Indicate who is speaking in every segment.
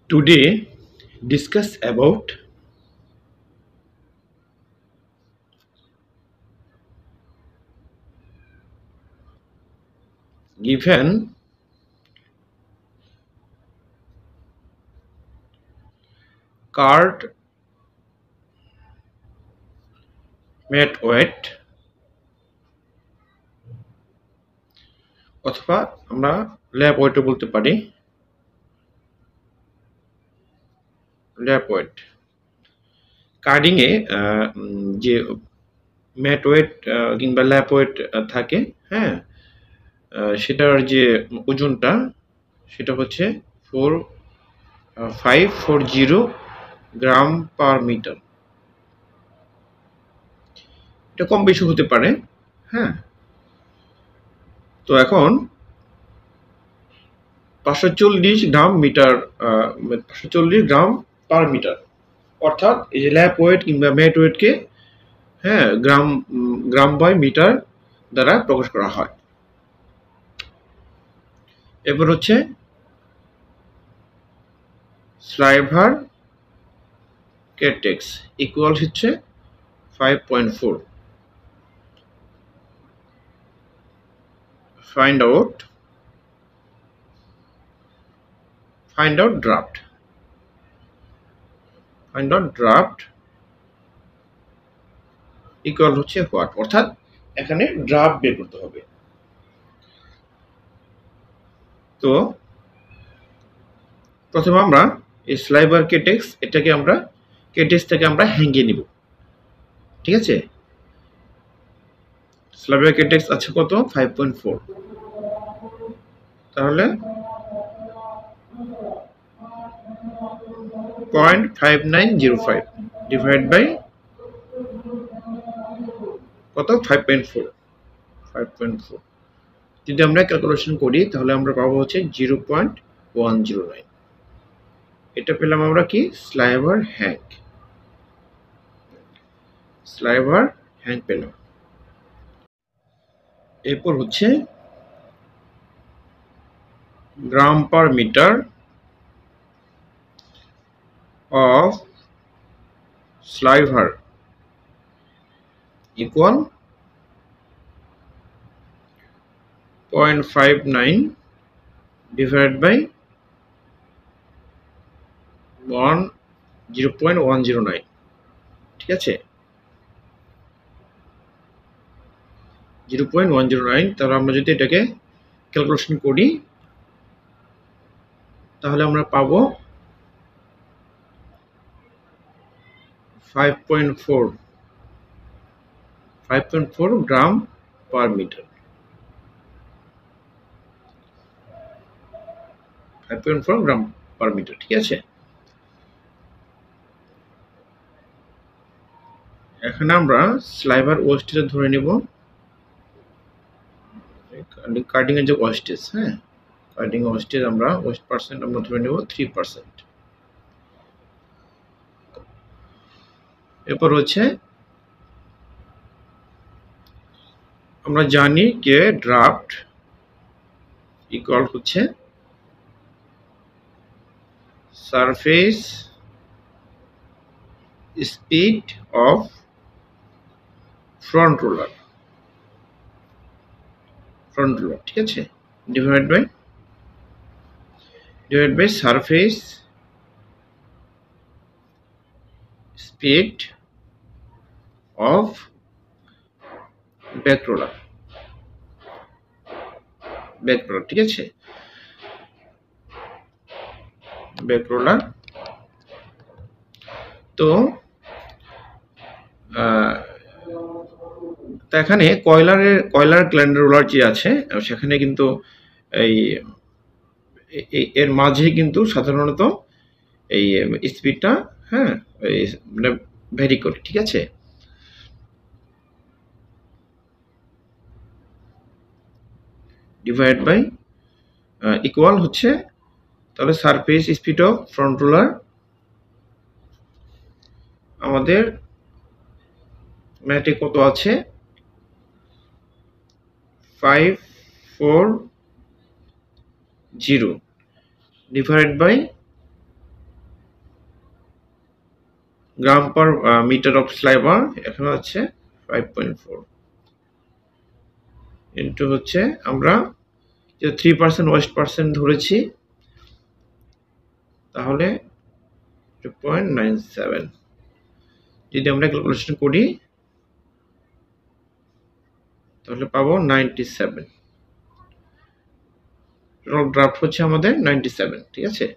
Speaker 1: Today, discuss about given card met weight অথবা আমরা lab ওয়েটও বলতে পারি ল্যাব ওয়েট কার্ডিং এ যে ম্যাট ওয়েট কিংবা ল্যাব ওয়েট থাকে হ্যাঁ সেটার যে ওজনটা সেটা হচ্ছে 540 গ্রাম পার মিটার। এটা কম বেশি হতে পারে হ্যাঁ। তো এখন 540 গ্রাম মিটার 540 গ্রাম পার মিটার অর্থাৎ এই যে ল্যাব ওয়েট কিংবা ম্যাট ওয়েটকে হ্যাঁ গ্রাম বাই মিটার দ্বারা প্রকাশ করা হয়। এরপর হচ্ছে স্লাইভার কেটেক্স ইকুয়াল হচ্ছে 5.4। ফাইন্ড আউট ড্রাফট ইকুয়াল হচ্ছে হোয়াট, অর্থাৎ এখানে ড্রাফট বের করতে হবে। তো প্রথমে আমরা এই স্লাইভার কেটেক্স এটাকে আমরা কেটেক্স থেকে আমরা হ্যাঙ্গে নিব, ঠিক আছে। স্লাইভার কেটেক্স আছে কত 5.4, তাহলে 0.5905 ডিভাইড বাই কত 5.4 যদি আমরা ক্যালকুলেশন করি তাহলে আমরা পাবো হচ্ছে 0.109। এটা পেলাম আমরা কি স্লাইভার হ্যাঙ্ক পেলাম। এরপর হচ্ছে gram per metre of sliver equal 0.59 divide by 0.109, ঠিক আছে। 0.109, তাহলে আমরা যদি এটাকে ক্যালকুলেশন করি তাহলে আমরা পাবো 5.4 গ্রাম পার মিটার। 5.4 গ্রাম পার মিটার, ঠিক আছে। এখানে আমরা স্লাইভার ওয়েস্টেজ ধরে নেব, কাটিং এর যে ওয়েস্টেজ হ্যাঁ কাটিং ওয়েস্টেজ আমরা ওয়েস্ট পার্সেন্ট আমরা ধরে নেব 3%। এরপর হচ্ছে আমরা জানি যে ড্রাফট ইকুয়াল হচ্ছে surface speed of front roller, ঠিক আছে, divide by surface speed of back roller, ঠিক আছে, ব্যাক রোলার। তো এখানে কয়লার গ্ল্যান্ডার রোলার যে আছে সেখানে কিন্তু এই এর মাঝে কিন্তু সাধারণত এই স্পিডটা হ্যাঁ মানে ভ্যারি করে, ঠিক আছে। ডিভাইড বাই ইকুয়াল হচ্ছে তাহলে surface speed of front roller আমাদের ম্যাটে কত আছে 540 divide by gram per metre of sliver এখানে হচ্ছে 5.4 ইন্টু হচ্ছে আমরা যে 3% ওয়েস্ট পার্সেন্ট ধরেছি তাহলে 2.97 যদি আমরা ক্যালকুলেশন করি তাহলে পাবো 97 টোটাল ড্রাফট হচ্ছে আমাদের 97 ঠিক আছে।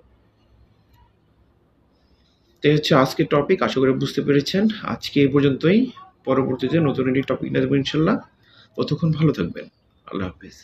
Speaker 1: তো হচ্ছে আজকের টপিক, আশা করি বুঝতে পেরেছেন। আজকে এই পর্যন্তই, পরবর্তীতে নতুন একটি টপিক নিয়ে দেবো ইনশাল্লাহ। ততক্ষণ ভালো থাকবেন, আল্লাহ হাফিজ।